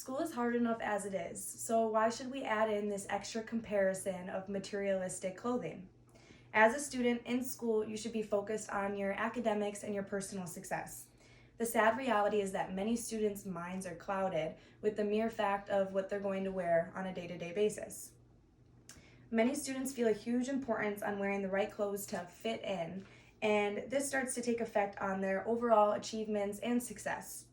School is hard enough as it is, so why should we add in this extra comparison of materialistic clothing? As a student in school, you should be focused on your academics and your personal success. The sad reality is that many students' minds are clouded with the mere fact of what they're going to wear on a day-to-day basis. Many students feel a huge importance on wearing the right clothes to fit in, and this starts to take effect on their overall achievements and success.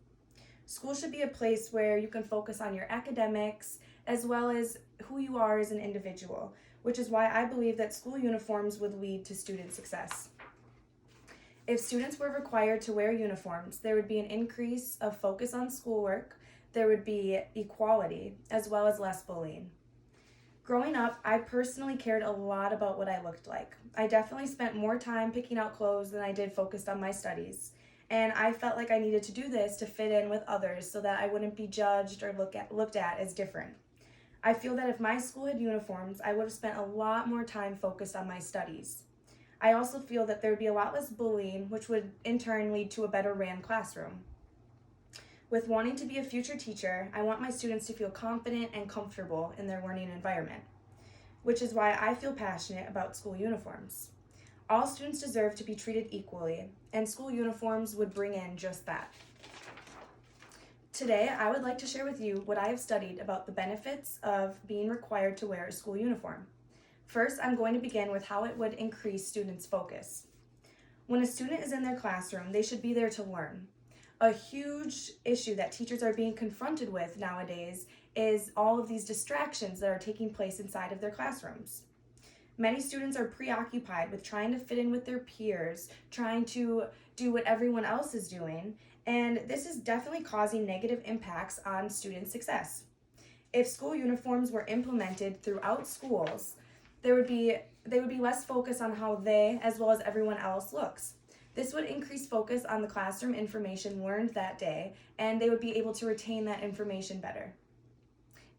School should be a place where you can focus on your academics as well as who you are as an individual, which is why I believe that school uniforms would lead to student success. If students were required to wear uniforms, there would be an increase of focus on schoolwork, there would be equality, as well as less bullying. Growing up, I personally cared a lot about what I looked like. I definitely spent more time picking out clothes than I did focused on my studies. And I felt like I needed to do this to fit in with others so that I wouldn't be judged or looked at as different. I feel that if my school had uniforms, I would have spent a lot more time focused on my studies. I also feel that there would be a lot less bullying, which would in turn lead to a better ran classroom. With wanting to be a future teacher, I want my students to feel confident and comfortable in their learning environment, which is why I feel passionate about school uniforms. All students deserve to be treated equally, and school uniforms would bring in just that. Today, I would like to share with you what I have studied about the benefits of being required to wear a school uniform. First, I'm going to begin with how it would increase students' focus. When a student is in their classroom, they should be there to learn. A huge issue that teachers are being confronted with nowadays is all of these distractions that are taking place inside of their classrooms. Many students are preoccupied with trying to fit in with their peers, trying to do what everyone else is doing, and this is definitely causing negative impacts on student success. If school uniforms were implemented throughout schools, they would be less focused on how they, as well as everyone else, looks. This would increase focus on the classroom information learned that day, and they would be able to retain that information better.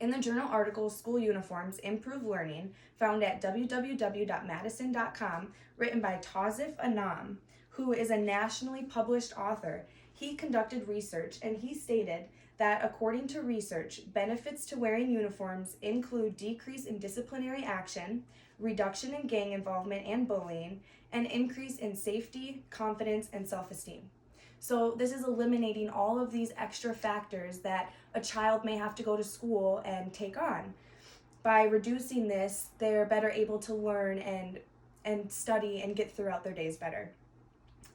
In the journal article, School Uniforms Improve Learning, found at www.madison.com, written by Tawzif Anam, who is a nationally published author, he conducted research and he stated that according to research, benefits to wearing uniforms include decrease in disciplinary action, reduction in gang involvement and bullying, and increase in safety, confidence, and self-esteem. So this is eliminating all of these extra factors that a child may have to go to school and take on. By reducing this, they're better able to learn and study and get throughout their days better.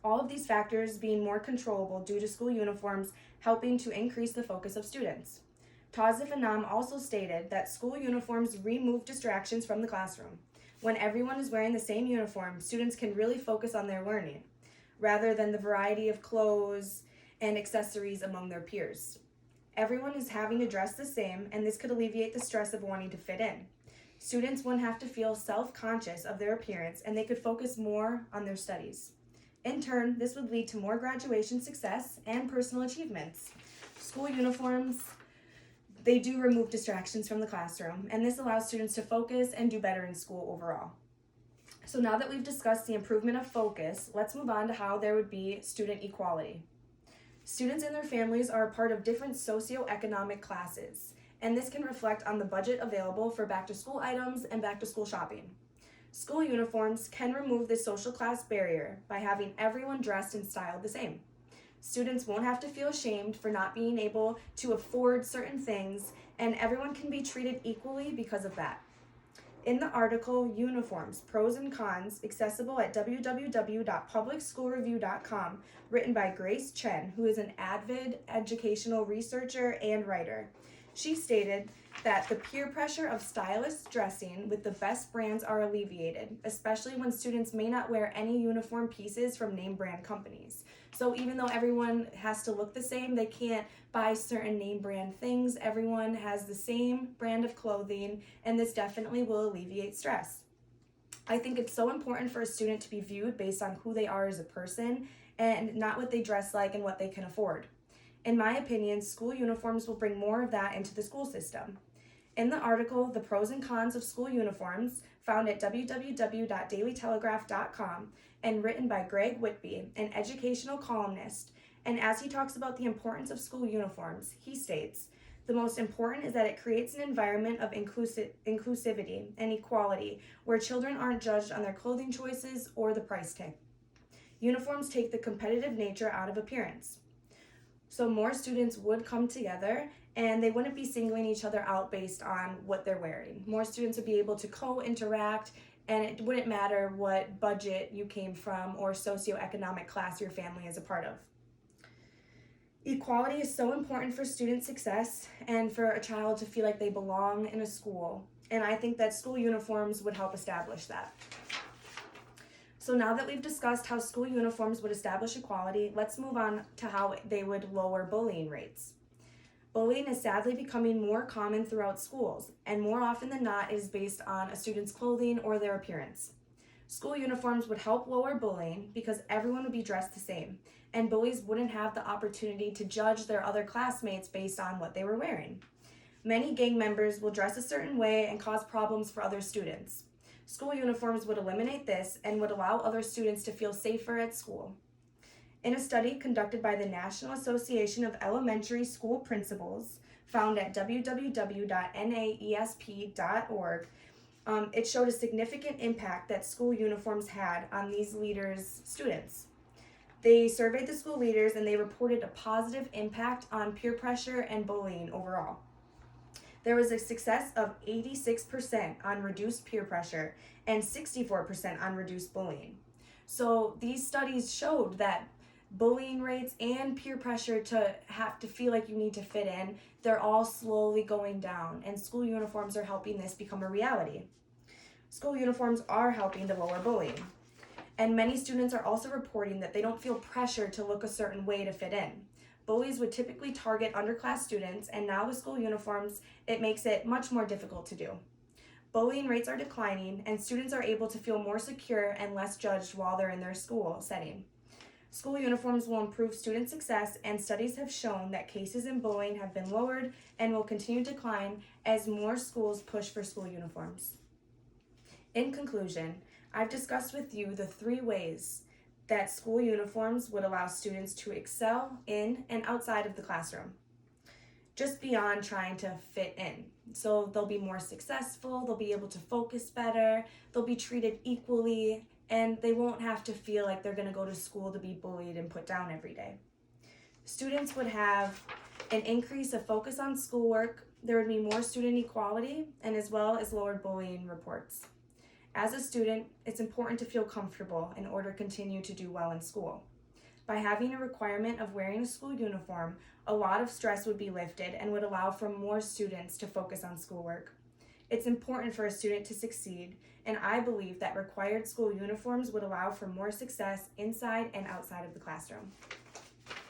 All of these factors being more controllable due to school uniforms helping to increase the focus of students. Tawzif Anam also stated that school uniforms remove distractions from the classroom. When everyone is wearing the same uniform, students can really focus on their learning, rather than the variety of clothes and accessories among their peers. Everyone is having to dress the same, and this could alleviate the stress of wanting to fit in. Students wouldn't have to feel self-conscious of their appearance, and they could focus more on their studies. In turn, this would lead to more graduation success and personal achievements. School uniforms, they do remove distractions from the classroom, and this allows students to focus and do better in school overall. So now that we've discussed the improvement of focus, let's move on to how there would be student equality. Students and their families are a part of different socioeconomic classes, and this can reflect on the budget available for back-to-school items and back-to-school shopping. School uniforms can remove this social class barrier by having everyone dressed and styled the same. Students won't have to feel ashamed for not being able to afford certain things, and everyone can be treated equally because of that. In the article, Uniforms, Pros and Cons, accessible at www.publicschoolreview.com, written by Grace Chen, who is an avid educational researcher and writer. She stated that the peer pressure of stylists dressing with the best brands are alleviated, especially when students may not wear any uniform pieces from name brand companies. So even though everyone has to look the same, they can't buy certain name brand things. Everyone has the same brand of clothing, and this definitely will alleviate stress. I think it's so important for a student to be viewed based on who they are as a person and not what they dress like and what they can afford. In my opinion, school uniforms will bring more of that into the school system. In the article, The Pros and Cons of School Uniforms, found at www.dailytelegraph.com and written by Greg Whitby, an educational columnist, and as he talks about the importance of school uniforms, he states, The most important is that it creates an environment of inclusivity and equality where children aren't judged on their clothing choices or the price tag. Uniforms take the competitive nature out of appearance. So more students would come together and they wouldn't be singling each other out based on what they're wearing. More students would be able to co-interact, and it wouldn't matter what budget you came from or socioeconomic class your family is a part of. Equality is so important for student success and for a child to feel like they belong in a school, and I think that school uniforms would help establish that. So now that we've discussed how school uniforms would establish equality, let's move on to how they would lower bullying rates. Bullying is sadly becoming more common throughout schools, and more often than not, it is based on a student's clothing or their appearance. School uniforms would help lower bullying because everyone would be dressed the same, and bullies wouldn't have the opportunity to judge their other classmates based on what they were wearing. Many gang members will dress a certain way and cause problems for other students. School uniforms would eliminate this and would allow other students to feel safer at school. In a study conducted by the National Association of Elementary School Principals, found at www.naesp.org, it showed a significant impact that school uniforms had on these leaders' students. They surveyed the school leaders and they reported a positive impact on peer pressure and bullying overall. There was a success of 86% on reduced peer pressure and 64% on reduced bullying. So these studies showed that bullying rates and peer pressure to have to feel like you need to fit in, they're all slowly going down, and school uniforms are helping this become a reality. School uniforms are helping to lower bullying. And many students are also reporting that they don't feel pressure to look a certain way to fit in. Bullies would typically target underclass students, and now with school uniforms, it makes it much more difficult to do. Bullying rates are declining, and students are able to feel more secure and less judged while they're in their school setting. School uniforms will improve student success, and studies have shown that cases in bullying have been lowered and will continue to decline as more schools push for school uniforms. In conclusion, I've discussed with you the 3 ways that school uniforms would allow students to excel in and outside of the classroom, just beyond trying to fit in. So they'll be more successful, they'll be able to focus better, they'll be treated equally, and they won't have to feel like they're going to go to school to be bullied and put down every day. Students would have an increase of focus on schoolwork, there would be more student equality, and as well as lowered bullying reports. As a student, it's important to feel comfortable in order to continue to do well in school. By having a requirement of wearing a school uniform, a lot of stress would be lifted and would allow for more students to focus on schoolwork. It's important for a student to succeed, and I believe that required school uniforms would allow for more success inside and outside of the classroom.